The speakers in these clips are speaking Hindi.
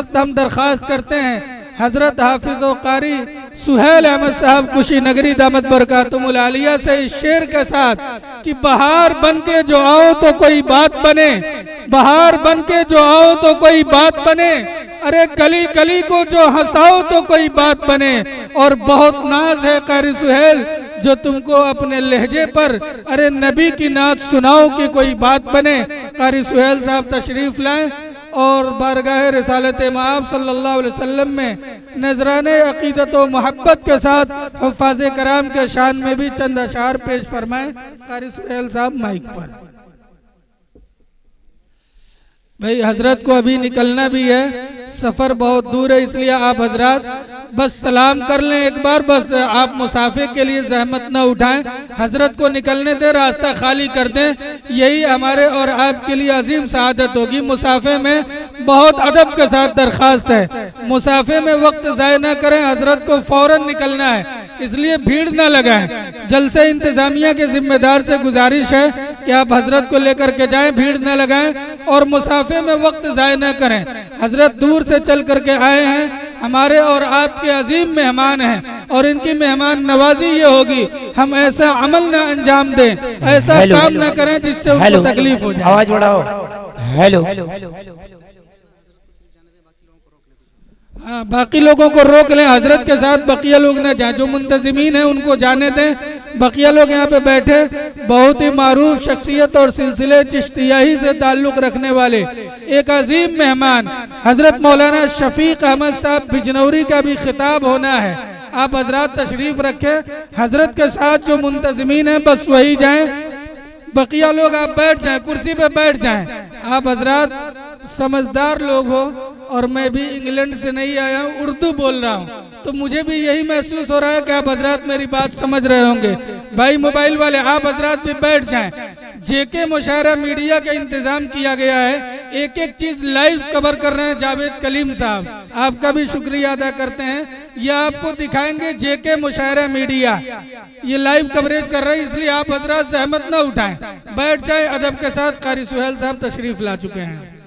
वक्त हम दरख्वास्त करते हैं हजरत हाफिज व कारी सुहेल अहमद साहब कुशीनगरी दामत बरकातुहुल आलिया से इस शेर के साथ कि बहार बन के जो आओ तो कोई बात बने, बहार बन के जो आओ तो कोई बात बने, अरे गली गली को जो हंसाओ तो कोई बात बने। और बहुत नाज है कारी सुहेल जो तुमको अपने लहजे पर अरे नबी की नात सुनाओ कि कोई बात बने। कारी सुहेल साहब तशरीफ लाएं और बारगाह रिसालत माब सल्लल्लाहु अलैहि वसल्लम में नजराने अकीदत व मोहब्बत के साथ हुफ़ाज़ कराम के शान में भी चंद अशार पेश फरमाएं। कारी सुहेल साहब माइक पर। भाई हजरत को अभी निकलना भी है, सफ़र बहुत दूर है, इसलिए आप हजरत बस सलाम कर लें एक बार, बस आप मुसाफिर के लिए जहमत न उठाएं, हजरत को निकलने दें, रास्ता खाली कर दें, यही हमारे और आपके लिए अजीम सआदत होगी। मुसाफिर में बहुत अदब के साथ दरख्वास्त है, मुसाफिर में वक्त ज़ाय न करें, हजरत को फौरन निकलना है, इसलिए भीड़ न लगाएं। जलसे इंतजामिया के जिम्मेदार से गुजारिश है कि आप हजरत को लेकर के जाएं, भीड़ न लगाएं और मुसाफिर में वक्त ज़ाय न करें। हजरत दूर से चल करके आए हैं, हमारे और आपके अजीम मेहमान हैं और इनकी मेहमान नवाजी ये होगी हम ऐसा अमल न अंजाम दें, ऐसा काम न करें जिससे उनको तकलीफ हो जाए। आवाज बढ़ाओ। हेलो। हाँ, बाकी लोगों को रोक लें, हजरत के साथ बकिया लोग न जाए, जो मुंतजिमीन हैं उनको जाने दें, बकिया लोग यहाँ पे बैठे। बहुत ही मारूफ शख्सियत और सिलसिले चिश्तियाही से ताल्लुक़ रखने वाले एक अजीम मेहमान हजरत मौलाना शफीक अहमद साहब बिजनौरी का भी खिताब होना है। आप हजरत तशरीफ रखें, हजरत के साथ जो मुंतजिमीन हैं बस वही जाएं, बकिया लोग आप बैठ जाएं, कुर्सी पे बैठ जाएं। आप हजरत समझदार लोग हो और मैं भी इंग्लैंड से नहीं आया हूँ, उर्दू बोल रहा हूँ, तो मुझे भी यही महसूस हो रहा है कि आप हजरत मेरी बात समझ रहे होंगे। भाई मोबाइल वाले आप हजरत भी बैठ जाएं। जेके मुशायरा मीडिया का इंतजाम किया गया है, एक एक चीज लाइव कवर कर रहे हैं जावेद कलीम साहब, आपका भी शुक्रिया अदा करते हैं। यह आपको दिखाएंगे जेके मुशायरा मीडिया ये लाइव कवरेज कर रहे हैं, इसलिए आप हजरत सहमत न उठाएं, बैठ जाए अदब के साथ। कारी सुहेल साहब तशरीफ ला चुके हैं।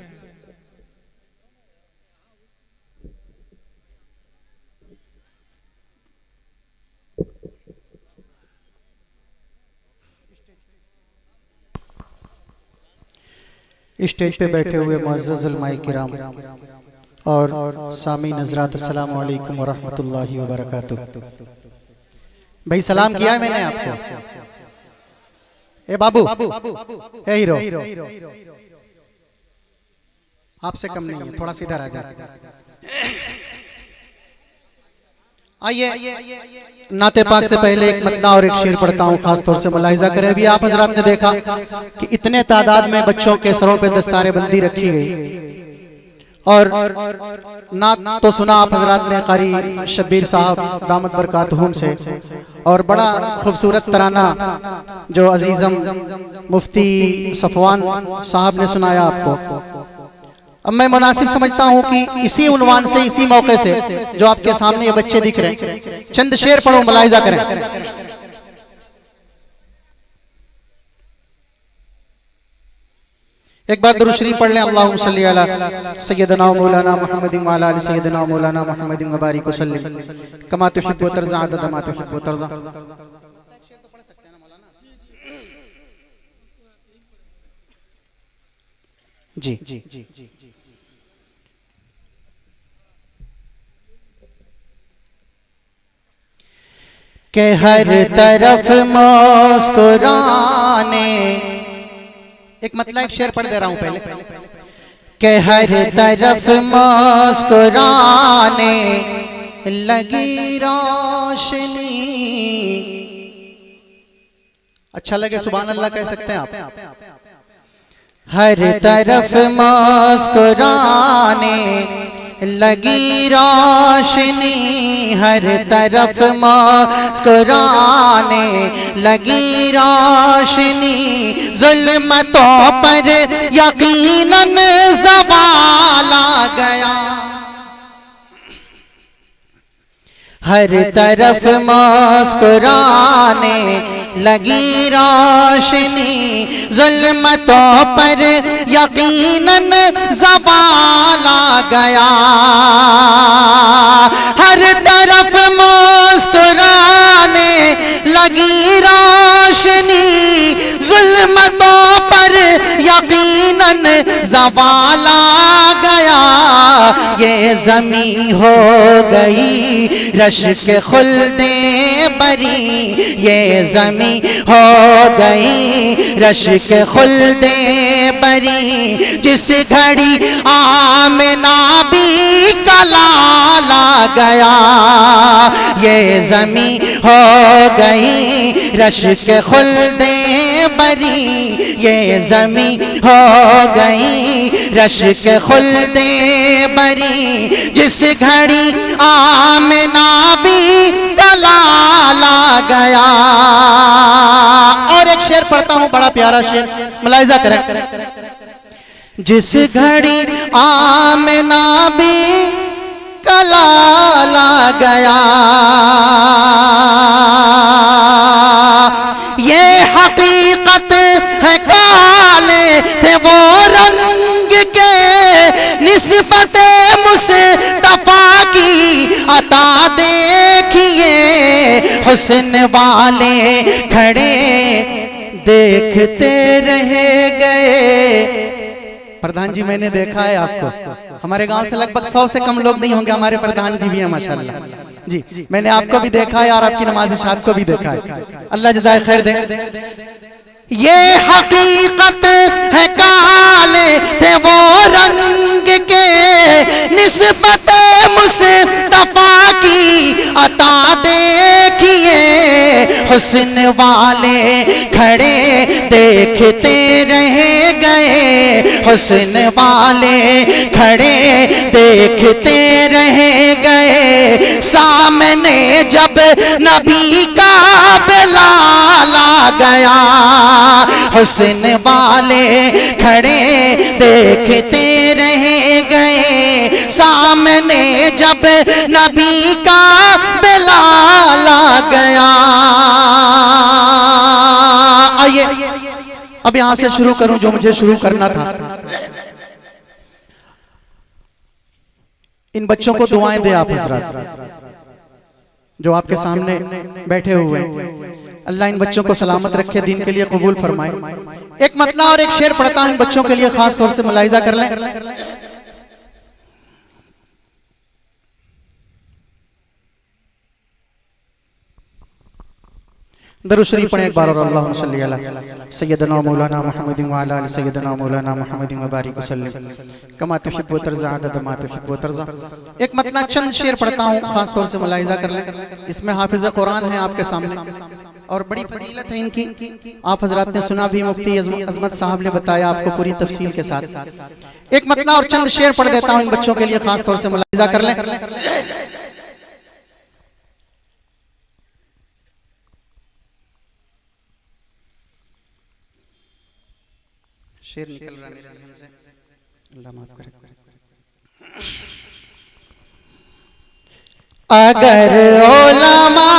स्टेज पे बैठे हुए मुअज़्ज़ज़ उलमाए किराम और सामीन हज़रात, अस्सलामु अलैकुम व रहमतुल्लाहि व बरकातुहू। भाई सलाम किया है मैंने आपको। ए बाबू, ए हीरो, आपसे कम नहीं है, थोड़ा सा इधर आ जाए। आइए नाते पाक से पहले एक मतला और एक शेर पढ़ता हूँ, खास तौर से मुलाहिजा करें। अभी आप हजरात ने देखा कि इतने तादाद में बच्चों के सरों पे दस्तारे बंदी रखी गई और नात तो सुना आप हजरात ने कारी शब्बीर साहब दामत बरकातहुम से, और बड़ा खूबसूरत तराना जो अजीजम मुफ्ती सफवान साहब ने सुनाया आपको। अब मैं मुनासिब समझता हूं कि इसी उन्वान से, इसी मौके से जो आपके सामने ये बच्चे दिख रहे हैं, चंद शेर पढ़ो, मुलाहिजा करें। एक बार दुरूद शरीफ पढ़ लें। अल्लाहुम्मा सल्ली अला सय्यदना व मौलाना मुहम्मदिन व अला आलि सय्यदना व मौलाना मुहम्मदिन व बारिक वसल्लिम कमा तुहिब्बु तर्ज़ा अदद मा तुहिब्बु तर्ज़ा। जी के हर तरफ मुस्कुराने, एक मतलब एक शेर पढ़ दे रहा हूं पहले, के हर तरफ मुस्कुराने लगी रोशनी। अच्छा लगे सुभान अल्लाह कह सकते हैं आप। हर तरफ मुस्कुराने लगी रोशनी, हर तरफ मुस्कुराने लगी रोशनी, ज़ुल्मतों पर यकीनन ज़वाल आ गया। हर तरफ मुस्कुराने लगी रोशनी, जुल्मतों पर यकीनन ज़वाल आ गया। हर तरफ मुस्कुराने लगी रोशनी, जुल्मतों पर यकीनन ज़वाल आ गया। ये ज़मीं हो गई रश्क खुल्दे बरी, ये ज़मीं हो गई रश्क खुल्दे बरी। जिस घड़ी आमना भी कलाल आ गया, ये ज़मीं हो गई रश्क खुल्दे बरी, ये ज़मीं हो गई रश्क खुल्दे बरी। जिस घड़ी आमना भी कलाल आ गया। और एक शेर पढ़ता हूं, बड़ा प्यारा शेर, मुलाहिजा करें। जिस घड़ी आमना भी कलाल आ गया, ये हकीकत है काले थे वो रंग के, निस्बत मुस्तफा की अता देखिए, हुस्न वाले खड़े देखते रह गए। प्रधान जी, मैंने देखा है आपको, हमारे गांव से लगभग 100 से कम लोग नहीं होंगे, हमारे प्रधान जी भी हैं माशाल्लाह जी। मैंने आपको भी देखा है और आपकी नमाज इशात को भी देखा है, अल्लाह जज़ाए खैर दे। ये हकीकत है काले थे वो रंग के, निस्बत मुस्तफा की अता देखिए, हुस्न वाले खड़े देखते रह गए, हुस्न वाले खड़े देखते रह गए। सामने जब नबी का बिलाल आ गया, हुस्न वाले खड़े देखते रह गए। सामने जब नबी का बिलाल आ गया। आइए अब यहां से शुरू करूं जो मुझे शुरू करना था। इन बच्चों को दुआएं दे आप हज़रात जो आपके सामने बैठे हुए हैं। अल्लाह इन बच्चों को सलामत रखे, दीन के लिए कबूल फरमाए। एक मतला और एक शेर पढ़ता हूं इन बच्चों के लिए, खास तौर से मुलाहिजा कर लें। दरूद शरीफ पढ़ें एक बार और अल्लाहुम्मा सल्ली अला सय्यदना मौलाना मुहम्मदिन व अला आलि सय्यदना मौलाना मुहम्मदिन व बारिक वसल्लम कमा तुहिब्बु तर्ज़ा अदद मा तुहिब्बु तर्ज़ा। एक मतला चंद शेर पढ़ता हूँ, खास तौर से मुलाहिजा कर लें। इसमें हाफिज़ कुरान है आपके सामने और बड़ी फजीलत है इनकी, आप हजरात ने सुना भी, मुफ्ती अजमत साहब ने बताया आपको पूरी तफसील के साथ। एक मतला और चंद शेर पढ़ देता हूँ इन बच्चों के लिए, खास तौर से मुलाहिजा कर लें। शेर निकल रहा है मेरे ज़हन से, अल्लाह माफ करे। अगर उलमा,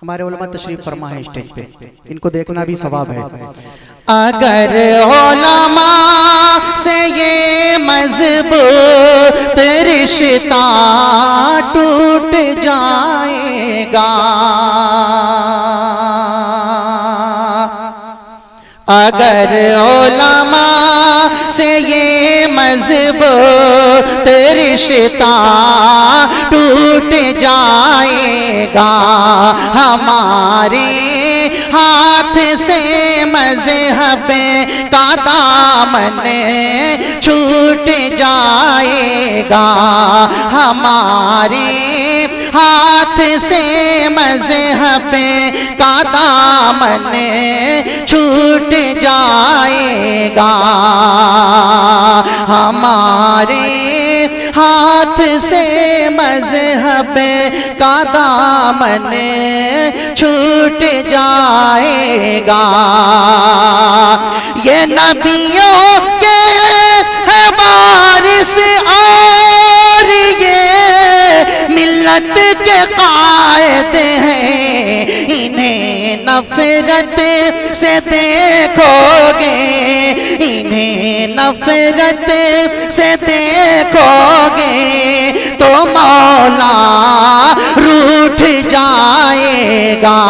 हमारे उलमा तशरीफ फरमा है स्टेज पे, इनको देखना भी सवाब है। अगर उलमा से ये मजबूत रिश्ता टूट जाएगा, अगर उलमा से ये मजबूत रिश्ता टूट जाएगा, हमारे हाथ से मज़हब का दामन छूट जाएगा, हमारे हाथ से मज़हब का दामन छूट जाएगा, हमारे हाथ से मज़हब का दामन छूट जाएगा। ये नबियों के है वारिस और ये मिल्लत के कायद हैं, इन्हें नफरत से देखोगे, इन्हें नफरत से देखोगे तो मौला रूठ जाएगा।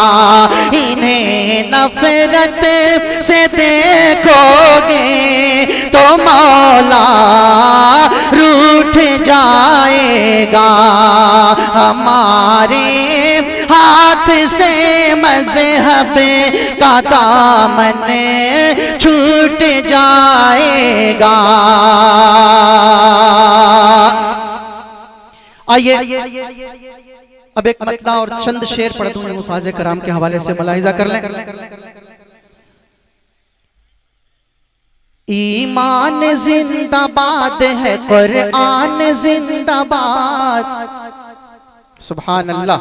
इन्हें नफरत से देखोगे तो मौला रूठ जाएगा। हमारे हाथ से मज़हब का दामन छूट जाएगा। आइए अब एक मतला और चंद शेर पढ़ दूं मुफाज़े कराम के हवाले से, मुलाहिज़ा कर लें। ईमान जिंदाबाद है, कुरान जिंदाबाद, सुभान अल्लाह।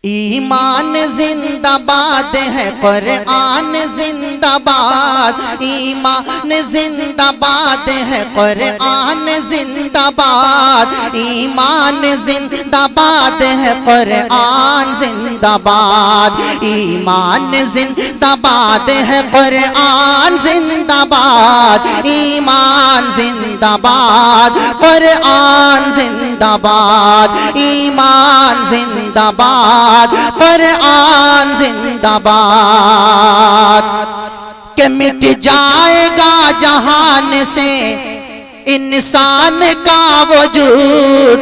ईमान जिंदाबाद है, कुरान जिंदाबाद, ईमान जिंदाबाद है, कुरान जिंदाबाद, ईमान जिंदाबाद है, कुरान जिंदाबाद, ईमान जिंदाबाद है, कुरान जिंदाबाद, ईमान जिंदाबाद, कुरान जिंदाबाद, ईमान जिंदाबाद, कुरान जिंदाबाद। के मिट जाएगा जहान से इंसान का वजूद।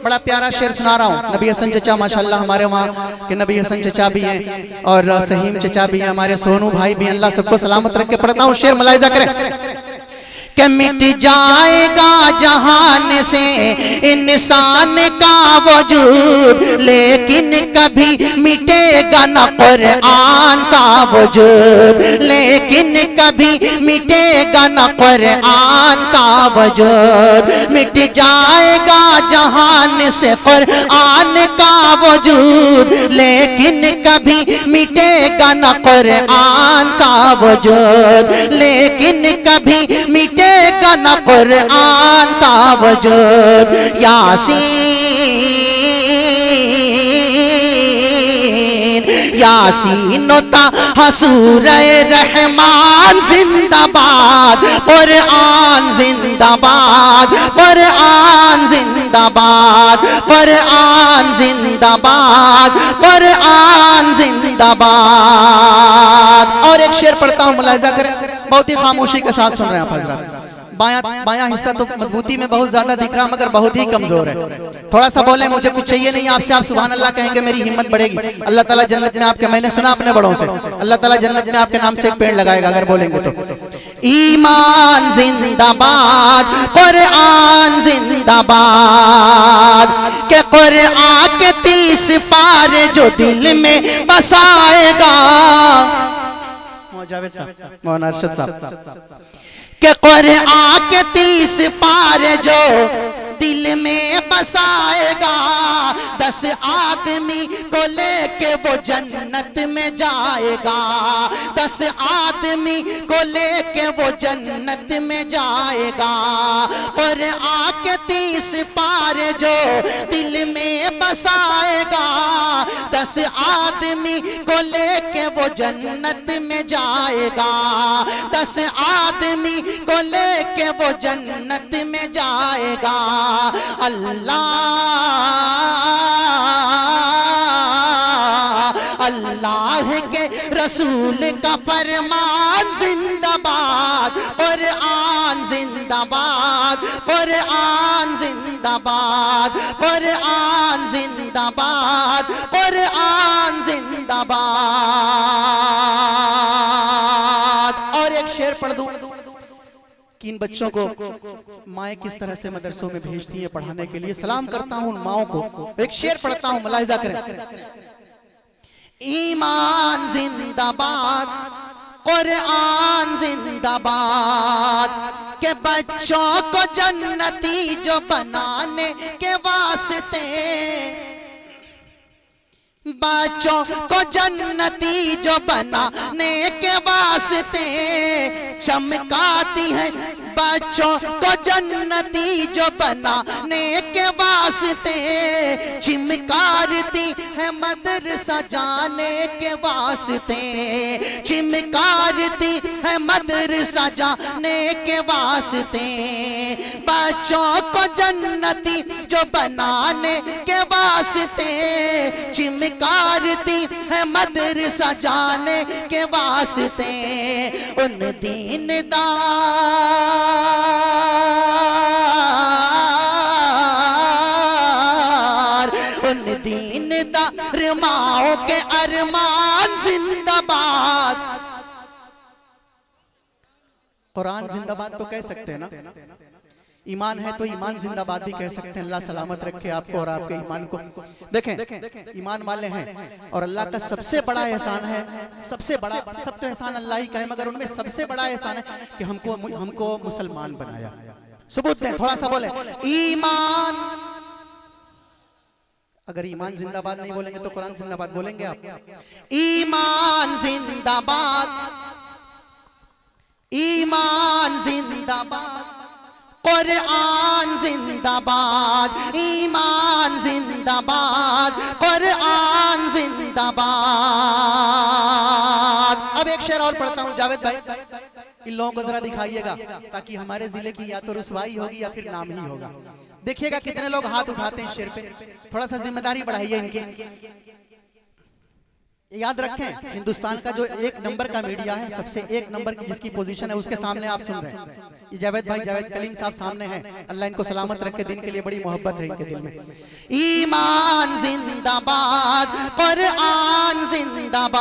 बड़ा प्यारा शेर सुना रहा हूँ। नबी हसन चचा माशाल्लाह हमारे वहाँ के नबी हसन चचा भी हैं और सहीम चचा भी हैं, हमारे सोनू भाई भी हैं, अल्लाह सबको सलामत रख के पढ़ता हूँ शेर, मुलाहिज़ा करें। कि मिट जाएगा जहान से इंसान का वजूद, लेकिन कभी मिटेगा न कुरान का वजूद, लेकिन कभी मिटेगा न कुरान का वजूद। मिट जाएगा जहान से कुरान का वजूद, लेकिन कभी मिटेगा न कुरान का वजूद, लेकिन कभी मिटे न कुरान का वजूद। यासीन ताहा सूरह रहमान जिंदाबाद, कुरान जिंदाबाद, कुरान जिंदाबाद, कुरान जिंदाबाद, कुरान जिंदाबाद। और एक शेर पढ़ता हूँ, मुलाहिज़ा करें, बहुत ही खामोशी के साथ सुन रहे हैं आप हजरत। बायां हिस्सा तो मजबूती में बहुत ज्यादा दिख रहा मगर बहुत ही कमजोर है। थोड़ा सा बोले, मुझे कुछ चाहिए नहीं आपसे, आप सुभान अल्लाह कहेंगे मेरी हिम्मत बढ़ेगी। अल्लाह ताला जन्नत में आपके, मैंने सुना अपने बड़ों से, अल्लाह ताला जन्नत में आपके नाम से एक पेड़ लगाएगा अगर बोलेंगे तो। ईमान जिंदाबाद, कुरान जिंदाबाद, के कुरान के 30 पारे जो दिल में बसाएगा। जावेद साहब, मौलाना अरशद साहब, के कुरान के 30 पारे जो दिल में बसाएगा, 10 आदमी को लेके वो जन्नत में जाएगा, 10 आदमी को लेके वो जन्नत में जाएगा। कुरान के 30 पारे जो दिल में बसाएगा, 10 आदमी को लेके वो जन्नत में जाएगा, 10 आदमी को लेके वो जन्नत में जाएगा। अल्लाह अल्लाह के रसूल का फरमान जिंदाबाद, कुरान जिंदाबाद, कुरान जिंदाबाद, कुरान जिंदाबाद, कुरान जिंदाबाद। और एक शेर पढ़ दूं कि इन बच्चों को माएँ किस तरह से मदरसों में भेजती हैं पढ़ाने के लिए। सलाम करता हूं उन माओं को। एक शेर पढ़ता हूं, मुलाहिज़ा करें। ईमान जिंदाबाद, कुरान जिंदाबाद, के बच्चों को जन्नती जो बनाने के वास्ते, बच्चों को जन्नती जो बनाने के वास्ते चमकाती है बच्चों को जन्नती जो बनाने के वास्ते चिमकारती है मदरसा जाने के वास्ते, चिमकारती है मदरसा जाने के वास्ते। बच्चों को जन्नती जो बनाने के वास्ते चिमकारती है मदरसा जाने के वास्ते। उन दीनदार, उन दीनदार माओ के अरमान जिंदाबाद। कुरान जिंदाबाद तो कह सकते हैं ना, ईमान है तो ईमान जिंदाबाद भी कह सकते हैं। अल्लाह सलामत रखे आपको और आपके ईमान को। देखें, ईमान वाले हैं और अल्लाह का सबसे बड़ा एहसान है, सबसे बड़ा, सब तो एहसान अल्लाह ही का है, मगर उनमें सबसे बड़ा एहसान है कि हमको मुसलमान बनाया। सबूत दें, थोड़ा सा बोले ईमान। अगर ईमान जिंदाबाद नहीं बोलेंगे तो कुरान जिंदाबाद बोलेंगे आप? ईमान जिंदाबाद, ईमान जिंदाबाद, कुरान जिंदाबाद, ईमान जिंदाबाद, कुरान जिंदाबाद। अब एक शेर और पढ़ता हूं जावेद भाई, इन लोगों को जरा दिखाइएगा ताकि हमारे जिले की या तो रुसवाई होगी या फिर नाम ही होगा। देखिएगा कितने लोग हाथ उठाते हैं शेर पे, थोड़ा सा जिम्मेदारी बढ़ाइए इनकी। याद रखें, हिंदुस्तान का जो एक नंबर का मीडिया है, सबसे एक नंबर की जिसकी पोजीशन है, उसके सामने आप सुन रहे हैं। ये जावेद भाई, जावेद कलीम साहब सामने हैं। अल्लाह इनको सलामत रखे, दिन के लिए बड़ी मोहब्बत है इनके दिल में। ईमान जिंदाबाद, कुरान जिंदाबाद,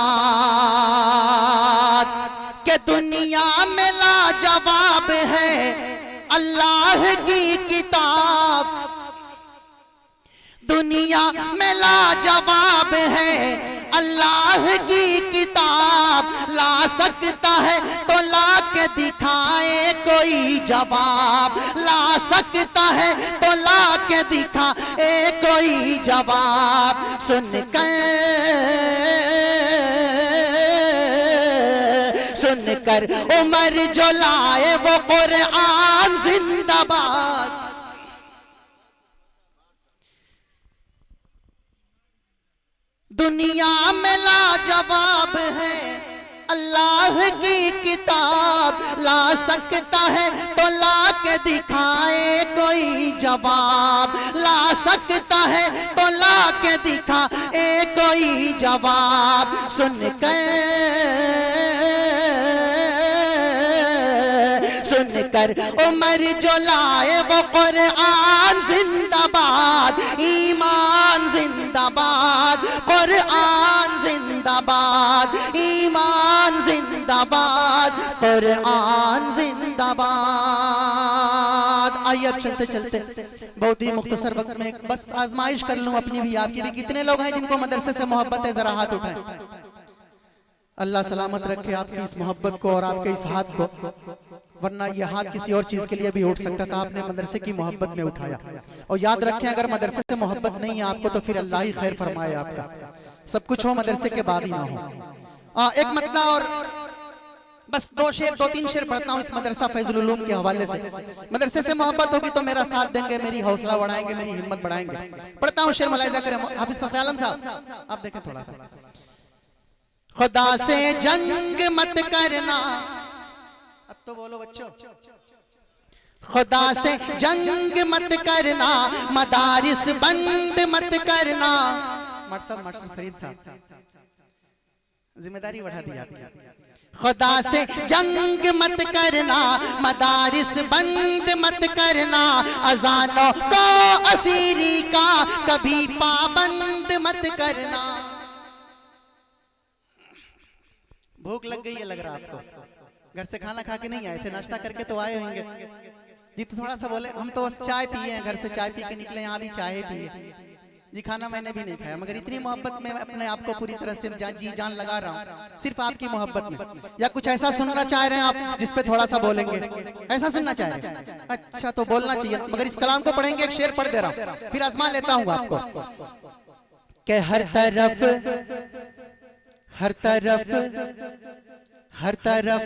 के दुनिया में लाजवाब है अल्लाह की किताब, दुनिया में लाजवाब है अल्लाह की किताब। ला सकता है तो ला के दिखाए कोई जवाब, ला सकता है तो ला के दिखाए कोई जवाब। सुनकर उमर जो लाए वो कुरान जिंदाबाद। दुनिया में लाजवाब है अल्लाह की किताब, ला सकता है तो ला के दिखाए कोई जवाब, ला सकता है तो ला के दिखाए कोई जवाब। सुनकर उमर जो लाए वो कुरान जिंदाबाद, ईमान जिंदाबाद, कुरान जिंदाबाद, ईमान जिंदाबाद, कुरान जिंदाबाद। आइए अब चलते चलते बहुत ही मुख्तसर वक्त में बस आजमाइश कर लूं अपनी भी आपकी भी। कितने लोग हैं जिनको मदरसे से मोहब्बत है, जरा हाथ उठाएं। अल्लाह सलामत रखे आपकी इस मोहब्बत को और आपके इस हाथ को, वरना यह हाथ किसी और चीज के लिए भी उठ सकता था। आपने मदरसे की मोहब्बत में उठाया। और याद रखें, अगर मदरसे से मोहब्बत नहीं है आपको तो फिर अल्लाह ही खैर फरमाए आपका। सब कुछ हो, मदरसे के बाद ही ना हो। एक मतला और बस दो तीन शेर पढ़ता हूँ इस मदरसा फैजुल उलूम के हवाले से। मदरसे से मोहब्बत होगी तो मेरा साथ देंगे, मेरी हौसला बढ़ाएंगे, मेरी हिम्मत बढ़ाएंगे। पढ़ता हूँ शेर, मुलाहिजा करें। हाफिज फखर आलम साहब आप देखें थोड़ा सा। खुदा से जंग मत करना, अब तो बोलो बच्चों, खुदा से जंग मत करना, मदारिस बंद मत करना। मर्शद फरीद साहब जिम्मेदारी बढ़ा दी आपकी। खुदा से जंग मत करना, मदारिस बंद मत करना, अजानों को असीरी का कभी पाबंद मत करना। भूख लग गई है लग रहा आपको, घर से खाना खा के नहीं आए थे, नाश्ता करके तो आए होंगे जी। तो थोड़ा सा बोले, हम तो बस चाय पिए हैं, घर से चाय पी के निकले, यहाँ भी चाय पिए जी। खाना मैंने भी नहीं खाया, मगर इतनी मोहब्बत में अपने आप को पूरी तरह से जी जान लगा रहा हूँ सिर्फ आपकी मोहब्बत में। या कुछ ऐसा सुनना चाह रहे हैं आप जिस पे थोड़ा सा बोलेंगे, ऐसा सुनना चाह रहे हैं? अच्छा, तो बोलना चाहिए, मगर इस कलाम को पढ़ेंगे। एक शेर पढ़ दे रहा हूँ, फिर आजमा लेता हूँ आपको। कि हर तरफ हर तरफ हर तरफ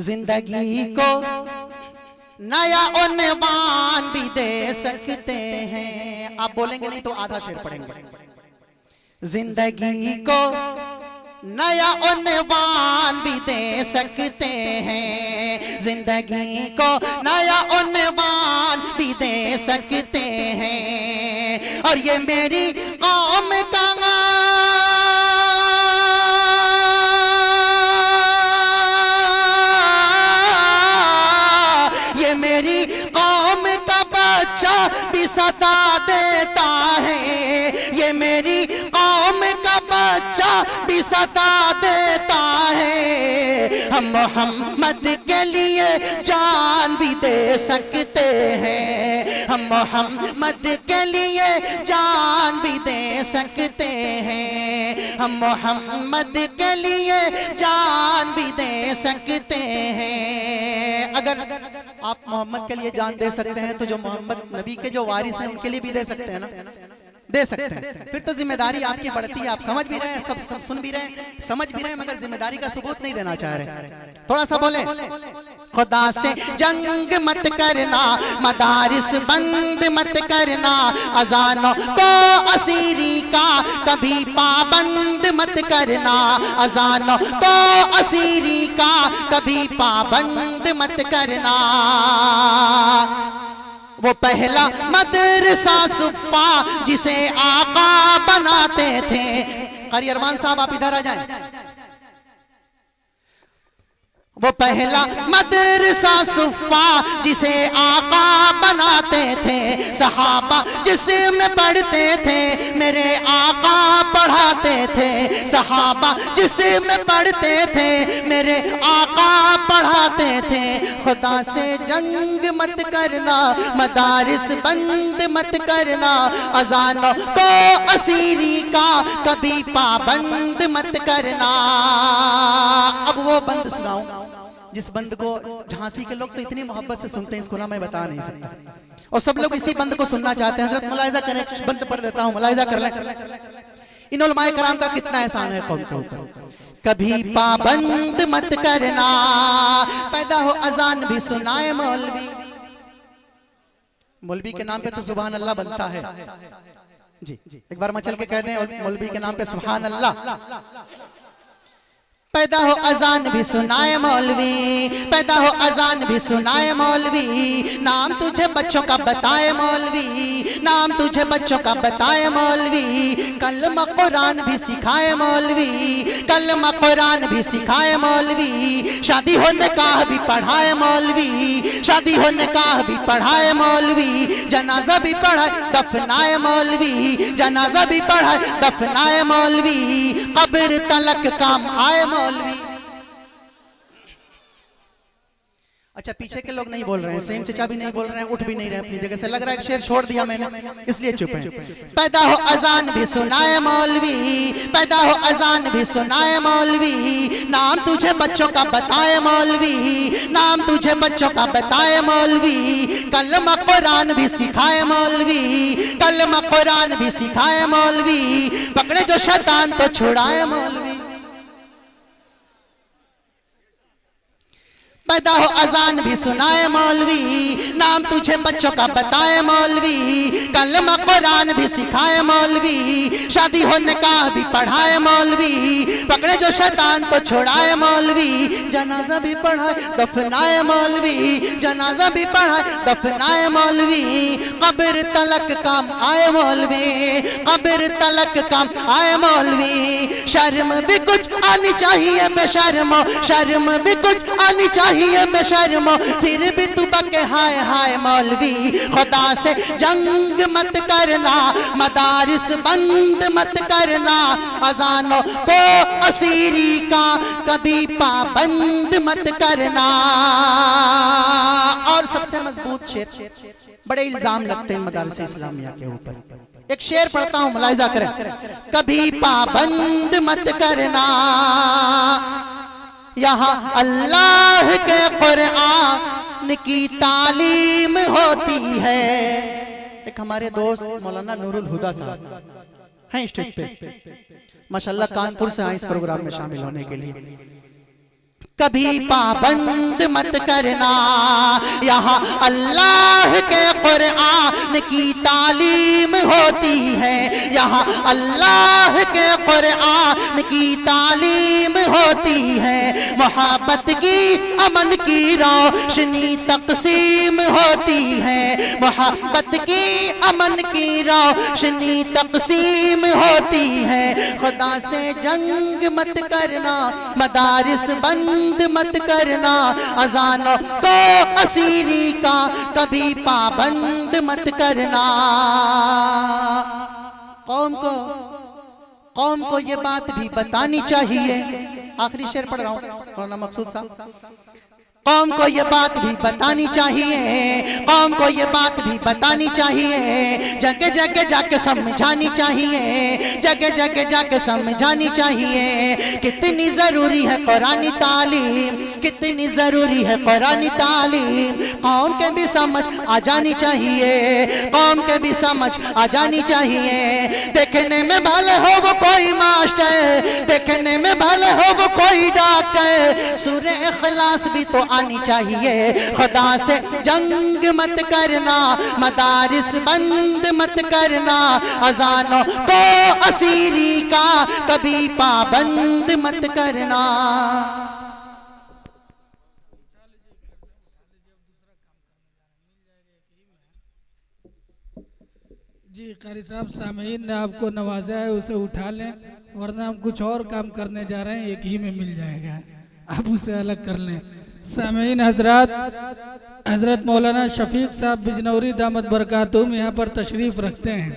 जिंदगी को नया उन्वान भी दे सकते हैं। आप बोलेंगे नहीं तो आधा शेर पढ़ेंगे। जिंदगी को नया उन्वान भी दे सकते हैं, जिंदगी को नया उन्वान भी दे सकते हैं। और ये मेरी कौम का ये मेरी कौम का बच्चा भी सदा देता है, ये मेरी कौम का बच्चा भी सदा देता है। हम मोहम्मद के लिए जान भी दे सकते हैं, हम मोहम्मद के लिए जान भी दे सकते हैं, हम मोहम्मद के लिए जान भी दे सकते हैं। अगर आप मोहम्मद के लिए जान दे सकते हैं तो जो मोहम्मद नबी के जो वारिस हैं उनके लिए भी दे सकते हैं ना, दे सकते हैं। फिर तो जिम्मेदारी आपकी बढ़ती है। आप समझ भी रहे हैं, सब सुन भी रहे हैं, समझ भी रहे हैं, मगर जिम्मेदारी का सबूत नहीं देना चाह रहे। थोड़ा सा बोले, खुदा से जंग मत करना, मदारिस बंद मत करना, अजानों को असीरी का कभी पाबंद मत करना, अजानों को असीरी का कभी पाबंद मत करना। वो पहला मदरसा सुफ़ा जिसे आका बनाते थे। कारी अरमान साहब आप इधर आ जाएं। वो पहला मदरसा सुफ़ा जिसे आका बनाते थे, सहाबा जिसमें पढ़ते थे मेरे आका पढ़ाते थे, सहाबा जिसमें पढ़ते थे मेरे आका पढ़ाते थे। खुदा से जंग मत करना, मदारिस बंद मत करना, अजानों को असीरी का कभी पाबंद मत करना। अब वो बंद सुनाऊं जिस बंद को झांसी के लोग तो इतनी मोहब्बत से सुनते हैं, इसको ना मैं बता नहीं सकता, और सब लोग इसी बंद को सुनना चाहते हैं। हजरत मुलाहिजा करें, बंद पढ़ देता हूं, मुलाहिजा कर लें। इन उलमाए कराम का कितना एहसान है कौम के ऊपर। कभी पाबंद मत करना, पैदा हो अजान भी सुनाए मौलवी। मौलवी के नाम पे तो सुभान अल्लाह बनता है जी, एक बार मचल के कह दें, मौलवी के नाम पे सुभान अल्लाह। पैदा हो अजान भी सुनाए मौलवी, पैदा हो अजान भी सुनाए मौलवी, नाम तुझे बच्चों का बताए मौलवी, नाम तुझे बच्चों का बताए मौलवी, कलमा कुरान भी सिखाए मौलवी, कलमा कुरान भी सिखाए मौलवी, शादी हो निकाह भी पढ़ाए मौलवी, शादी हो निकाह भी पढ़ाए मौलवी, जनाजा भी पढ़ाए दफनाए मौलवी, जनाजा भी पढ़ाए दफनाए मौलवी, कब्र तलक काम आए मौलवी। अच्छा, पीछे के लोग नहीं बोल रहे हैं, सईम चचा भी नहीं बोल रहे हैं, उठ भी नहीं रहे अपनी जगह से, लग रहा है एक शेर छोड़ दिया मैंने इसलिए चुप है। पैदा हो अजान भी सुनाए मौलवी, पैदा हो अजान भी सुनाए मौलवी, नाम तुझे बच्चों का बताए मौलवी, नाम तुझे बच्चों का बताए मौलवी, कलमा कुरान भी सिखाए मौलवी, कलमा कुरान भी सिखाए मौलवी, पकड़े जो शैतान तो छुड़ाए मौलवी। पैदा हो अजान भी सुनाए मौलवी, नाम तुझे बच्चों का बताए मौलवी, कलमा कुरान भी सिखाए मौलवी, शादी हो निकाह भी पढ़ाए मौलवी, पकड़े जो शैतान तो छुड़ाए मौलवी, जनाजा भी पढ़ाए दफनाए मौलवी, जनाजा भी पढ़ाए दफनाए मौलवी, कब्र तलक काम आए मौलवी, कब्र तलक काम आए मौलवी, शर्म भी कुछ आनी चाहिए बेशर्मो, शर्म भी कुछ आनी चाहिए बेशर्मो, फिर भी तू बके हाय हाय मौलवी। खुदा से जंग मत करना, मदारिस बंद मत करना, अजानों को असीरी का कभी पाबंद मत करना। और सबसे मजबूत शेर, बड़े इल्जाम लगते हैं मदारिस इस्लामिया के ऊपर, एक शेर पढ़ता हूं, मुलाहिजा करें। कभी पाबंद मत करना, यहाँ अल्लाह के कुरान की तालीम होती है। एक हमारे दोस्त मौलाना नूरुल हुदा साहब हैं स्टेज पे, माशाल्लाह कानपुर से आए इस प्रोग्राम में शामिल होने के लिए। कभी पाबंद मत करना। यहाँ अल्लाह के कुरान की तालीम होती है, यहाँ अल्लाह के कुरान की तालीम होती है। मोहब्बत की अमन की रोशनी तकसीम होती है, मोहब्बत की अमन की रोशनी तकसीम होती है। खुदा से जंग मत करना, मदारिस बंद मत करना, अजानों को असीरी का कभी पाबंद मत करना। कौम को ये बात भी बतानी चाहिए। आखिरी शेर पढ़ रहा हूँ मौलाना मकसूद साहब। कौम को ये बात भी बतानी चाहिए, कौम को ये बात भी बतानी चाहिए, जगह जगह जाके समझानी चाहिए, जगह जगह जाके समझानी चाहिए। कितनी ज़रूरी है कुरानी तालीम, कितनी ज़रूरी है कुरानी तालीम। कौम के भी समझ आ जानी चाहिए, कौम के भी समझ आ जानी चाहिए। देखने में भले हो वो कोई मास्टर, देखने में भले हो वो कोई डॉक्टर, सूरे इखलास भी तो आनी चाहिए। खुदा से जंग मत करना, मदारिस बंद मत करना, अजानों को असीरी का कभी पाबंद मत करना। जी कारी साहब, सामीन ने आपको नवाजा है, उसे उठा लें, वरना हम कुछ और काम करने जा रहे हैं, एक ही में मिल जाएगा, आप उसे अलग कर लें। सामीन हजरात, हजरत मौलाना शफीक साहब बिजनौरी दामद बरकातुम यहाँ पर तशरीफ रखते हैं,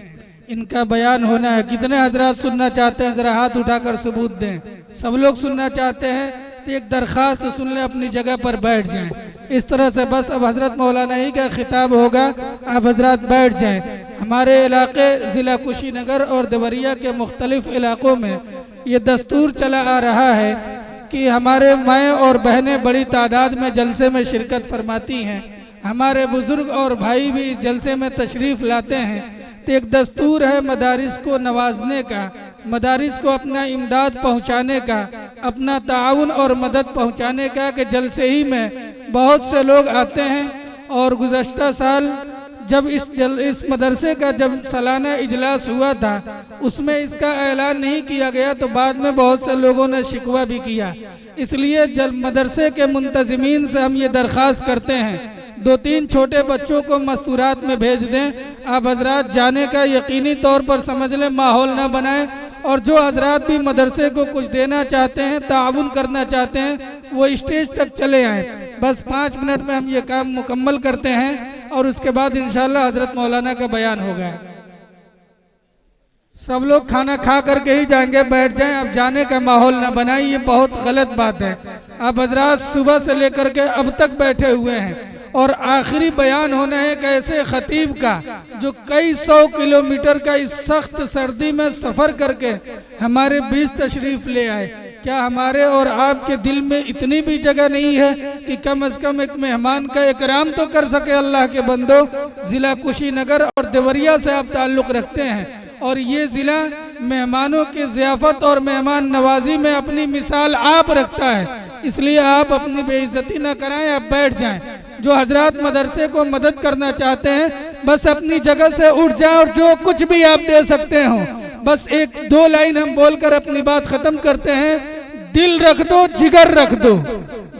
इनका बयान होना है। कितने हजरात सुनना चाहते हैं, जरा हाथ उठाकर सबूत दें। सब लोग सुनना चाहते हैं तो एक दरख्वास्त सुन लें, अपनी जगह पर बैठ जाएं। इस तरह से बस अब हजरत मौलाना ही का खिताब होगा, आप हजरात बैठ जाएं। हमारे इलाके ज़िला कुशीनगर और देवरिया के मुख्तलिफ इलाकों में ये दस्तूर चला आ रहा है कि हमारे माएँ और बहनें बड़ी तादाद में जलसे में शिरकत फरमाती हैं, हमारे बुज़ुर्ग और भाई भी इस जलसे में तशरीफ़ लाते हैं। तो एक दस्तूर है मदारिस को नवाजने का, मदारिस को अपना इमदाद पहुँचाने का, अपना ताउन और मदद पहुँचाने का, कि जलसे ही में बहुत से लोग आते हैं। और गुज़श्ता साल जब इस मदरसे का जब सालाना इजलास हुआ था, उसमें इसका ऐलान नहीं किया गया, तो बाद में बहुत से लोगों ने शिकवा भी किया। इसलिए मदरसे के मुंतज़िमीन से हम ये दरख्वास्त करते हैं, 2-3 छोटे बच्चों को मस्तूरात में भेज दें। आप हजरात जाने का यकीनी तौर पर समझ लें, माहौल ना बनाएं। और जो हजरात भी मदरसे को कुछ देना चाहते हैं, ताउन करना चाहते हैं, वो स्टेज तक चले आएँ। बस 5 मिनट में हम ये काम मुकम्मल करते हैं और उसके बाद इंशाअल्लाह हजरत मौलाना का बयान होगा। सब लोग खाना खा करके ही जाएंगे, बैठ जाएं। अब जाने का माहौल ना बनाएं, ये बहुत गलत बात है। आप हजरात सुबह से लेकर के अब तक बैठे हुए हैं और आखिरी बयान होना है एक ऐसे खतीब का जो कई 100 किलोमीटर का इस सख्त सर्दी में सफ़र करके हमारे बीच तशरीफ़ ले आए। क्या हमारे और आपके दिल में इतनी भी जगह नहीं है कि कम से कम एक मेहमान का इकराम तो कर सके? अल्लाह के बंदो, ज़िला कुशीनगर और देवरिया से आप ताल्लुक़ रखते हैं और ये ज़िला मेहमानों की ज़ियाफ़त और मेहमान नवाजी में अपनी मिसाल आप रखता है, इसलिए आप अपनी बेइज्जती न कराएं, आप बैठ जाएं। जो हजरात मदरसे को मदद करना चाहते हैं, बस अपनी जगह से उठ जाए और जो कुछ भी आप दे सकते हो, बस 1-2 लाइन हम बोलकर अपनी बात ख़त्म करते हैं। दिल रख दो, जिगर रख दो,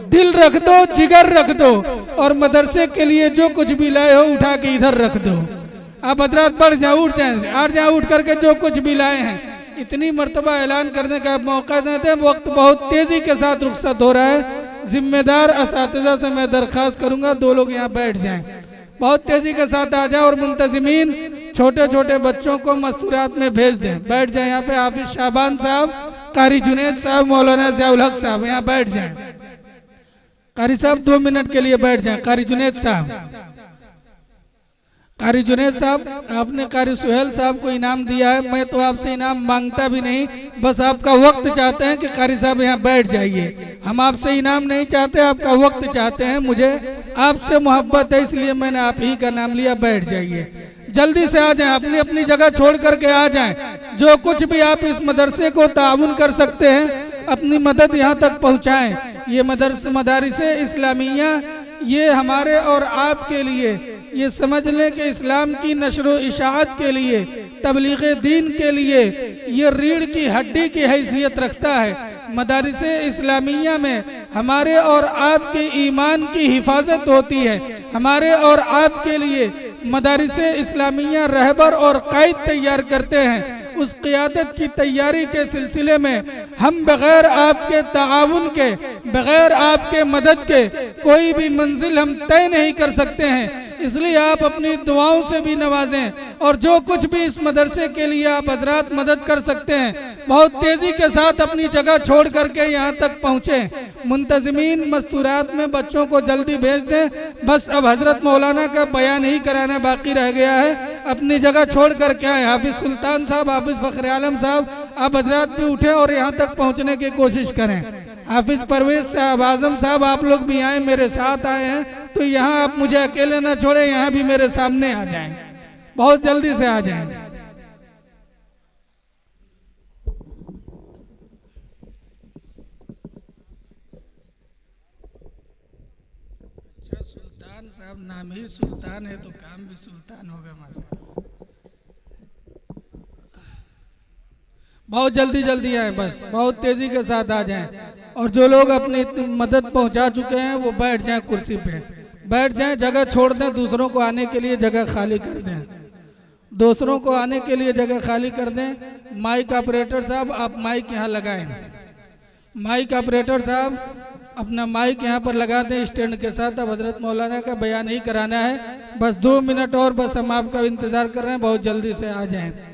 दिल रख दो, जिगर रख दो, और मदरसे के लिए जो कुछ भी लाए हो उठा के इधर रख दो। आप हजरात बढ़ जाओ, उठ जाए, आठ जाओ, उठ करके जो कुछ भी लाए हैं इतनी मर्तबा ऐलान करने का मौका देते हैं। वक्त बहुत तेज़ी के साथ रुखसत हो रहा है। जिम्मेदार असातिज़ा से मैं दरख्वास्त करूंगा 2 लोग यहाँ बैठ जाएं, बहुत तेज़ी के साथ आ जाए और मुंतज़िमीन छोटे छोटे बच्चों को मस्तूरात में भेज दें। बैठ जाएं यहाँ पे हाफिज शाबान साहब, कारी जुनैद साहब, मौलाना ज़ियाउल हक साहब यहाँ बैठ जाएं। कारी साहब 2 मिनट के लिए बैठ जाएं। कारी जुनैद साहब, कारी जुनैद साहब, आपने कारी सुहेल साहब को इनाम दिया है, मैं तो आपसे इनाम मांगता भी नहीं, बस आपका वक्त चाहते हैं कि कारी साहब यहाँ बैठ जाइए। हम आपसे इनाम नहीं चाहते, आपका वक्त चाहते हैं। मुझे आपसे मोहब्बत है, इसलिए मैंने आप ही का नाम लिया। बैठ जाइए, जल्दी से आ जाएं, अपनी अपनी जगह छोड़ करके आ जाएं। जो कुछ भी आप इस मदरसे को ताउन कर सकते हैं, अपनी मदद यहाँ तक पहुँचाएँ। ये मदारिस इस्लामिया ये हमारे और आपके लिए ये समझ लें कि इस्लाम की नशर व इशाअत के लिए, तबलीग दीन के लिए ये रीढ़ की हड्डी की हैसियत रखता है। मदारिस इस्लामिया में हमारे और आपके ईमान की हिफाजत होती है। हमारे और आपके लिए मदारिस इस्लामिया रहबर और कायद तैयार करते हैं। उस क़ियादत की तैयारी के सिलसिले में हम बग़ैर आपके ताआवुन के, बग़ैर आपके मदद के कोई भी मंजिल हम तय नहीं कर सकते हैं। इसलिए आप अपनी दुआओं से भी नवाजें और जो कुछ भी इस मदरसे के लिए आप हजरात मदद कर सकते हैं बहुत तेज़ी के साथ अपनी जगह छोड़ करके यहाँ तक पहुँचें। मुंतज़मीन मस्तूरात में बच्चों को जल्दी भेज दें। बस अब हजरत मौलाना का बयान ही कराना बाकी रह गया है। अपनी जगह छोड़ करके आए। हाफिज़ सुल्तान साहब, हाफिज़ फ़ख्र आलम साहब, आप हजरात भी उठे और यहाँ तक पहुँचने की कोशिश करें। हाफिज़ परवेज़ साहब, आज़म साहब, आप लोग भी आए, मेरे साथ आए हैं तो यहाँ आप मुझे अकेले ना छोड़े, यहाँ भी मेरे सामने आ जाएं, बहुत जल्दी से आ जाएं। अच्छा, सुल्तान साहब नाम ही सुल्तान है तो काम भी सुल्तान होगा माशाअल्लाह। बहुत जल्दी आए, बस बहुत तेजी के साथ आ जाएं। और जो लोग अपनी मदद पहुंचा चुके हैं वो बैठ जाएं, कुर्सी पे बैठ जाएं, जगह छोड़ दें, दूसरों को आने के लिए जगह खाली कर दें। दूसरों को आने के लिए जगह खाली कर दें। माइक ऑपरेटर साहब, आप माइक यहाँ लगाएं। माइक ऑपरेटर साहब अपना माइक यहाँ पर लगा दें स्टैंड के साथ। अब हजरत मौलाना का बयान ही कराना है, बस 2 मिनट और, बस हम आपका इंतज़ार कर रहे हैं, बहुत जल्दी से आ जाएं।